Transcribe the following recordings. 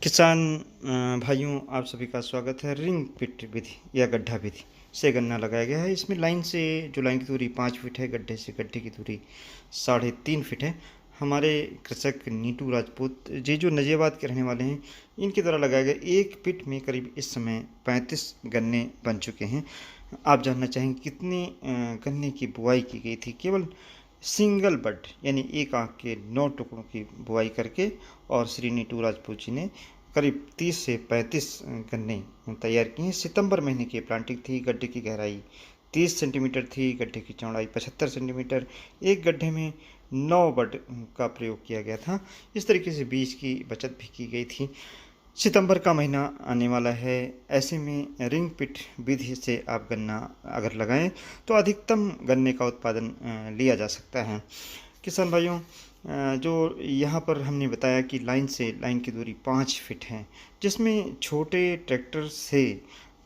किसान भाइयों, आप सभी का स्वागत है। रिंग पिट विधि या गड्ढा विधि से गन्ना लगाया गया है। इसमें लाइन से जो लाइन की दूरी 5 फीट है, गड्ढे से गड्ढे की दूरी 3.5 फीट है। हमारे कृषक नीटू राजपूत जी जो नजियाबाद के रहने वाले हैं, इनके द्वारा लगाया गया एक पिट में करीब इस समय 35 गन्ने बन चुके हैं। आप जानना चाहेंगे कितने गन्ने की बुआई की गई थी? केवल सिंगल बड यानी एक आंख के 9 टुकड़ों की बुआई करके और श्री नीटू राजपूत जी ने करीब 30 से 35 गन्ने तैयार किए हैं। सितंबर महीने की प्लांटिंग थी। गड्ढे की गहराई 30 सेंटीमीटर थी, गड्ढे की चौड़ाई 75 सेंटीमीटर। एक गड्ढे में 9 बड का प्रयोग किया गया था। इस तरीके से बीज की बचत भी की गई थी। सितंबर का महीना आने वाला है, ऐसे में रिंग पिट विधि से आप गन्ना अगर लगाएं तो अधिकतम गन्ने का उत्पादन लिया जा सकता है। किसान भाइयों, जो यहाँ पर हमने बताया कि लाइन से लाइन की दूरी 5 फीट है, जिसमें छोटे ट्रैक्टर से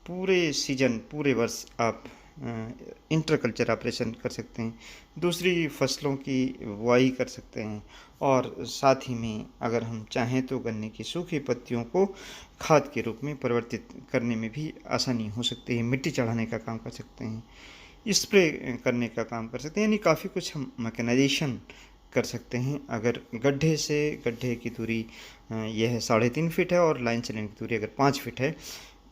पूरे सीजन पूरे वर्ष आप इंटर कल्चर ऑपरेशन कर सकते हैं, दूसरी फसलों की बुआई कर सकते हैं और साथ ही में अगर हम चाहें तो गन्ने की सूखी पत्तियों को खाद के रूप में परिवर्तित करने में भी आसानी हो सकती है। मिट्टी चढ़ाने का काम कर सकते हैं, स्प्रे करने का काम कर सकते हैं, यानी काफ़ी कुछ हम मैकेनाइजेशन कर सकते हैं। अगर गड्ढे से गड्ढे की दूरी यह 3.5 फीट है और लाइन से लाइन की दूरी अगर 5 फीट है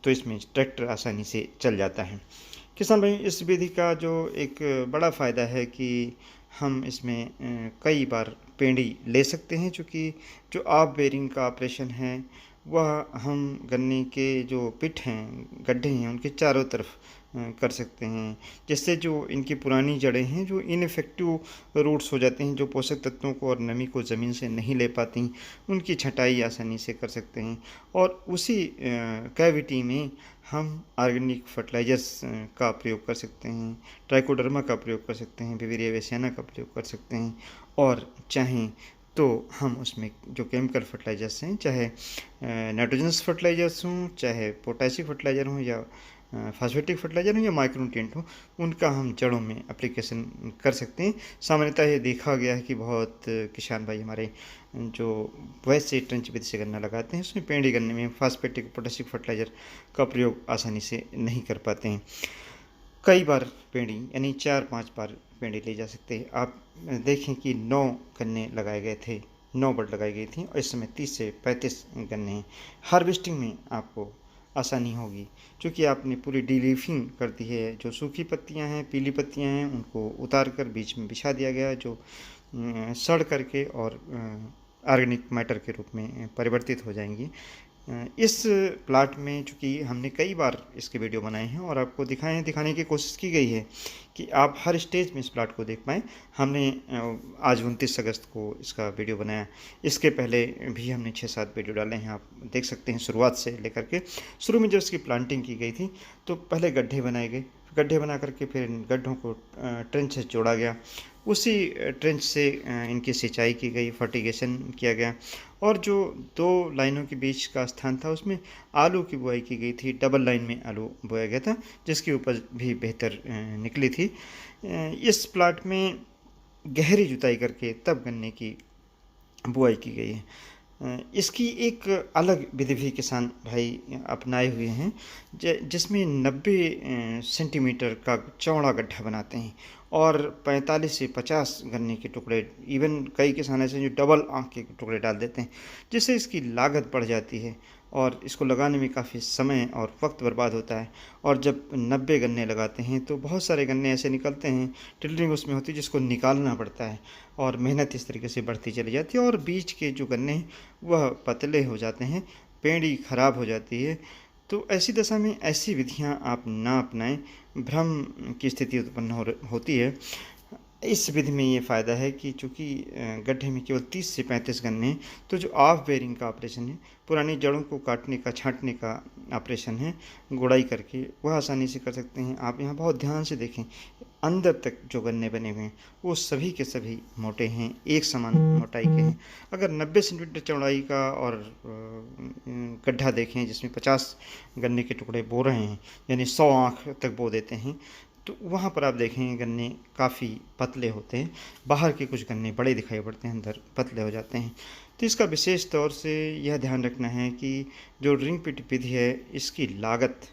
तो इसमें ट्रैक्टर आसानी से चल जाता है। किसान भाई, इस विधि का जो एक बड़ा फ़ायदा है कि हम इसमें कई बार पेंडी ले सकते हैं, चूँकि जो ऑफ बेरिंग का ऑपरेशन है वह हम गन्ने के जो पिट हैं, गड्ढे हैं, उनके चारों तरफ कर सकते हैं, जिससे जो इनकी पुरानी जड़ें हैं जो इनफेक्टिव रूट्स हो जाते हैं, जो पोषक तत्वों को और नमी को ज़मीन से नहीं ले पाती, उनकी छटाई आसानी से कर सकते हैं। और उसी कैविटी में हम ऑर्गेनिक फर्टिलाइजर्स का प्रयोग कर सकते हैं, ट्राइकोडर्मा का प्रयोग कर सकते हैं, बिवेरिया बेसियाना का प्रयोग कर सकते हैं और चाहें तो हम उसमें जो केमिकल फर्टिलाइजर्स हैं, चाहे नाइट्रोजनस फर्टिलाइजर्स हों, चाहे पोटासिक फर्टिलाइजर हों या फास्फेटिक फर्टिलाइजर हो या माइक्रोन्यूट्रिएंट हो, उनका हम जड़ों में एप्लीकेशन कर सकते हैं। सामान्यतः ये देखा गया है कि बहुत किसान भाई हमारे जो वैसे ट्रेंच विधि से गन्ना लगाते हैं, उसमें पेंडी गन्ने में फास्फेटिक पोटासिक फर्टिलाइजर का प्रयोग आसानी से नहीं कर पाते हैं। कई बार पेंडी यानी 4-5 बार पेंडी ले जा सकते हैं। आप देखें कि 9 गन्ने लगाए गए थे, 9 बड लगाई गई थी और इस समय 30 से 35 गन्ने हैं। हार्वेस्टिंग में आपको आसानी होगी, क्योंकि आपने पूरी डीलीफिंग कर दी है। जो सूखी पत्तियां हैं, पीली पत्तियां हैं, उनको उतार कर बीच में बिछा दिया गया, जो सड़ करके और ऑर्गेनिक मैटर के रूप में परिवर्तित हो जाएंगी। इस प्लाट में चूँकि हमने कई बार इसके वीडियो बनाए हैं और आपको दिखाने की कोशिश की गई है कि आप हर स्टेज में इस प्लाट को देख पाएँ। हमने आज 29 अगस्त को इसका वीडियो बनाया। इसके पहले भी हमने 6-7 वीडियो डाले हैं, आप देख सकते हैं। शुरुआत से लेकर के शुरू में जब इसकी प्लांटिंग की गई थी तो पहले गड्ढे बनाए गए, गड्ढे बना करके फिर इन गड्ढों को ट्रेंच से जोड़ा गया, उसी ट्रेंच से इनकी सिंचाई की गई, फर्टिगेशन किया गया और जो 2 लाइनों के बीच का स्थान था उसमें आलू की बुआई की गई थी। डबल लाइन में आलू बोया गया था, जिसकी उपज भी बेहतर निकली थी। इस प्लाट में गहरी जुताई करके तब गन्ने की बुआई की गई है। इसकी एक अलग विधि भी किसान भाई अपनाए हुए हैं, जिसमें 90 सेंटीमीटर का चौड़ा गड्ढा बनाते हैं और 45 से 50 गन्ने के टुकड़े, इवन कई किसान ऐसे जो डबल आँख के टुकड़े डाल देते हैं, जिससे इसकी लागत बढ़ जाती है और इसको लगाने में काफ़ी समय और वक्त बर्बाद होता है। और जब 90 गन्ने लगाते हैं तो बहुत सारे गन्ने ऐसे निकलते हैं, टिल्डरिंग उसमें होती है, जिसको निकालना पड़ता है और मेहनत इस तरीके से बढ़ती चली जाती है और बीच के जो गन्ने हैं वह पतले हो जाते हैं, पेंडी खराब हो जाती है। तो ऐसी दशा में ऐसी विधियां आप ना अपनाएं, भ्रम की स्थिति उत्पन्न होती है। इस विधि में ये फ़ायदा है कि चूँकि गड्ढे में केवल 30 से 35 गन्ने हैं, तो जो ऑफ बेरिंग का ऑपरेशन है, पुरानी जड़ों को काटने का, छाँटने का ऑपरेशन है, गुड़ाई करके, वह आसानी से कर सकते हैं। आप यहाँ बहुत ध्यान से देखें, अंदर तक जो गन्ने बने हुए हैं वो सभी के सभी मोटे हैं, एक समान मोटाई के हैं। अगर 90 सेंटीमीटर चौड़ाई का और गड्ढा देखें जिसमें 50 गन्ने के टुकड़े बो रहे हैं, यानी 100 आँख तक बो देते हैं, तो वहाँ पर आप देखेंगे गन्ने काफ़ी पतले होते हैं। बाहर के कुछ गन्ने बड़े दिखाई पड़ते हैं, अंदर पतले हो जाते हैं। तो इसका विशेष तौर से यह ध्यान रखना है कि जो रिंग पिट विधि है, इसकी लागत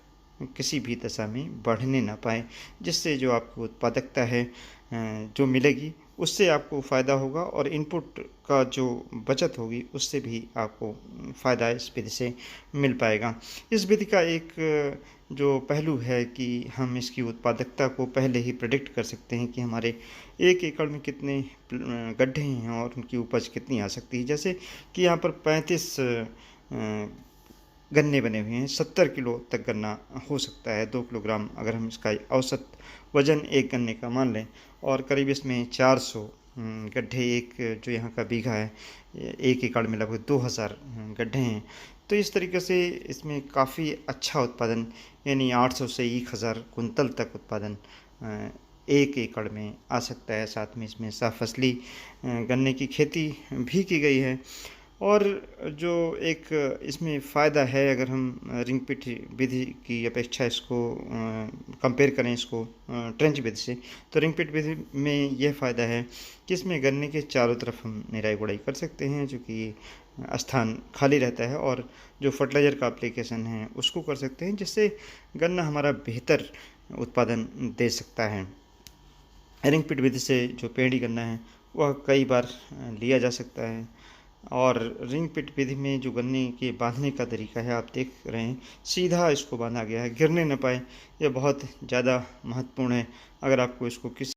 किसी भी दशा में बढ़ने ना पाए, जिससे जो आपको उत्पादकता है जो मिलेगी, उससे आपको फ़ायदा होगा और इनपुट का जो बचत होगी, उससे भी आपको फ़ायदा इस विधि से मिल पाएगा। इस विधि का एक जो पहलू है कि हम इसकी उत्पादकता को पहले ही प्रेडिक्ट कर सकते हैं कि हमारे 1 एकड़ में कितने गड्ढे हैं और उनकी उपज कितनी आ सकती है। जैसे कि यहाँ पर 35 गन्ने बने हुए हैं, 70 किलो तक गन्ना हो सकता है। 2 किलोग्राम अगर हम इसका औसत वज़न एक गन्ने का मान लें और करीब इसमें 400 गड्ढे, एक जो यहाँ का बीघा है, 1 एकड़ में लगभग 2000 गड्ढे हैं। तो इस तरीके से इसमें काफ़ी अच्छा उत्पादन, यानी 800 से 1000 कुंतल तक उत्पादन 1 एकड़ में आ सकता है। साथ में इसमें सहफसली गन्ने की खेती भी की गई है। और जो एक इसमें फ़ायदा है, अगर हम रिंग पिट विधि की अपेक्षा इसको कंपेयर करें इसको ट्रेंच विधि से, तो रिंग पिट विधि में यह फ़ायदा है कि इसमें गन्ने के चारों तरफ हम निराई गुड़ाई कर सकते हैं, जो कि स्थान खाली रहता है, और जो फर्टिलाइज़र का एप्लीकेशन है उसको कर सकते हैं, जिससे गन्ना हमारा बेहतर उत्पादन दे सकता है। रिंग पिट विधि से जो पेड़ी गन्ना है वह कई बार लिया जा सकता है। और रिंग पिट विधि में जो गन्ने के बांधने का तरीका है, आप देख रहे हैं सीधा इसको बांधा गया है, गिरने न पाए। यह बहुत ज़्यादा महत्वपूर्ण है। अगर आपको इसको किसी